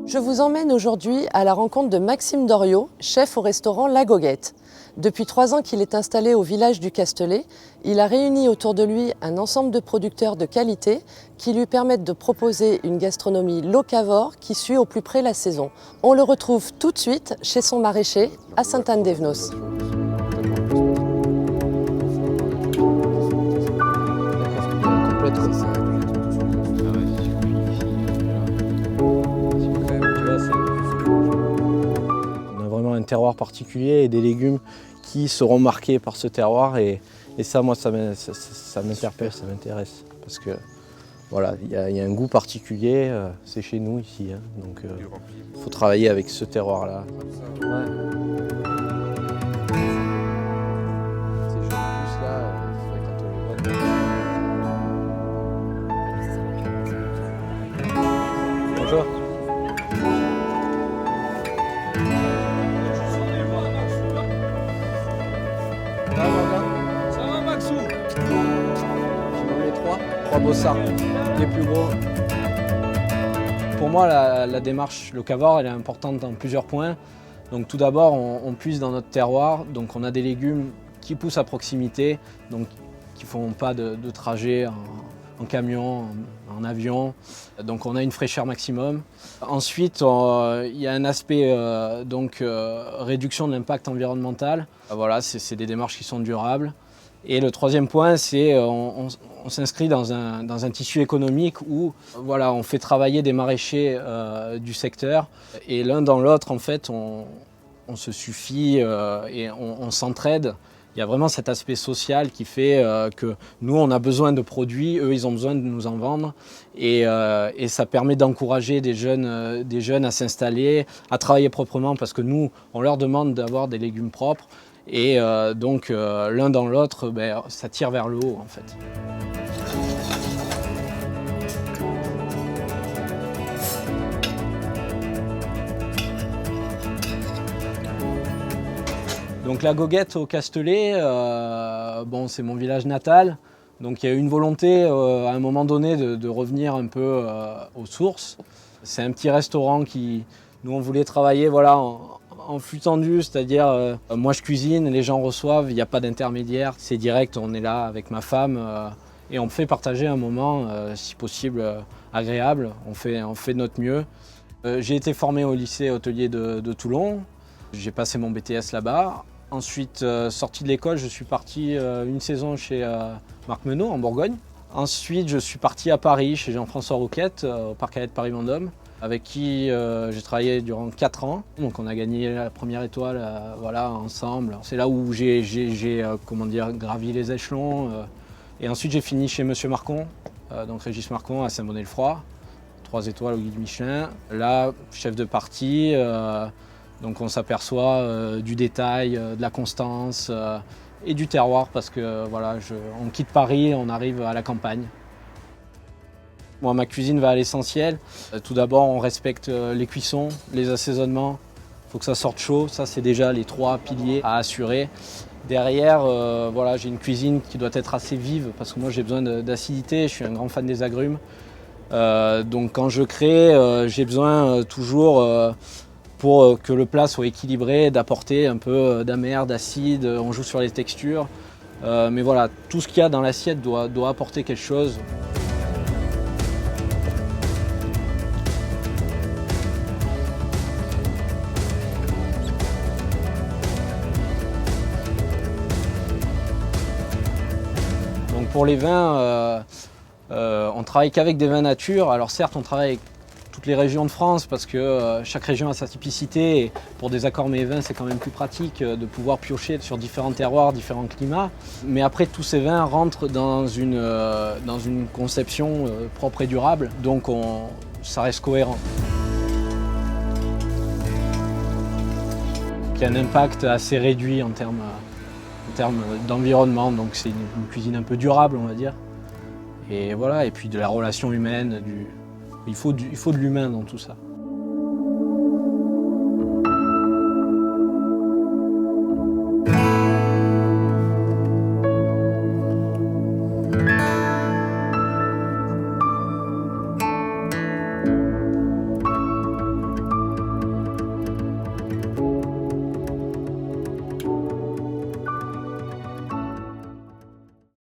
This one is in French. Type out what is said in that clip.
Je vous emmène aujourd'hui à la rencontre de Maxime Doriot, chef au restaurant La Goguette. Depuis 3 ans qu'il est installé au village du Castellet, il a réuni autour de lui un ensemble de producteurs de qualité qui lui permettent de proposer une gastronomie locavore qui suit au plus près la saison. On le retrouve tout de suite chez son maraîcher à Sainte-Anne-d'Evnos. On a vraiment un terroir particulier et des légumes qui seront marqués par ce terroir et ça, moi, ça m'interpelle, ça m'intéresse parce que voilà, il y a un goût particulier, c'est chez nous ici, hein, donc il faut travailler avec ce terroir-là. Bonjour. Ça va Maxou? Les trois bossards, les plus gros. Pour moi, la démarche locavore, elle est importante dans plusieurs points. Donc tout d'abord, on puise dans notre terroir, donc on a des légumes qui poussent à proximité, donc qui ne font pas de trajet en camion, en avion, donc on a une fraîcheur maximum. Ensuite, il y a un aspect réduction de l'impact environnemental. Voilà, c'est des démarches qui sont durables. Et le troisième point, c'est on s'inscrit dans un tissu économique où voilà, on fait travailler des maraîchers du secteur et l'un dans l'autre, en fait, on se suffit et on s'entraide. Il y a vraiment cet aspect social qui fait que nous, on a besoin de produits, eux, ils ont besoin de nous en vendre. Et ça permet d'encourager des jeunes à s'installer, à travailler proprement, parce que nous, on leur demande d'avoir des légumes propres. Et donc, l'un dans l'autre, ça tire vers le haut, en fait. Donc la Goguette au Castellet, c'est mon village natal. Donc il y a eu une volonté à un moment donné de revenir un peu aux sources. C'est un petit restaurant qui, nous on voulait travailler voilà, en flux tendu, c'est-à-dire moi je cuisine, les gens reçoivent, il n'y a pas d'intermédiaire, c'est direct, on est là avec ma femme et on fait partager un moment, si possible, agréable, on fait de notre mieux. J'ai été formé au lycée hôtelier de Toulon, j'ai passé mon BTS là-bas. Ensuite, sorti de l'école, je suis parti une saison chez Marc Menot en Bourgogne. Ensuite, je suis parti à Paris chez Jean-François Rouquette, au Parc Hyatt Paris-Vendôme, avec qui j'ai travaillé durant 4 ans. Donc on a gagné la première étoile voilà, ensemble. C'est là où j'ai gravi les échelons. Et ensuite, j'ai fini chez Monsieur Marcon, donc Régis Marcon à Saint-Bonnet-le-Froid. 3 étoiles au guide Michelin. Là, chef de partie. Donc on s'aperçoit du détail, de la constance et du terroir parce que voilà, on quitte Paris, on arrive à la campagne. Moi, ma cuisine va à l'essentiel. Tout d'abord, on respecte les cuissons, les assaisonnements. Il faut que ça sorte chaud. Ça, c'est déjà les 3 piliers à assurer. Derrière, voilà, j'ai une cuisine qui doit être assez vive parce que moi, j'ai besoin d'acidité. Je suis un grand fan des agrumes. Donc quand je crée, j'ai besoin toujours... pour que le plat soit équilibré, d'apporter un peu d'amer, d'acide, on joue sur les textures. Mais voilà, tout ce qu'il y a dans l'assiette doit apporter quelque chose. Donc pour les vins, on travaille qu'avec des vins nature. Alors certes, on travaille avec toutes les régions de France parce que chaque région a sa typicité et pour des accords mets et vins c'est quand même plus pratique de pouvoir piocher sur différents terroirs, différents climats. Mais après tous ces vins rentrent dans une conception propre et durable, donc ça reste cohérent. Il y a un impact assez réduit en termes d'environnement, donc c'est une cuisine un peu durable on va dire. Et voilà, et puis de la relation humaine, il faut de l'humain dans tout ça.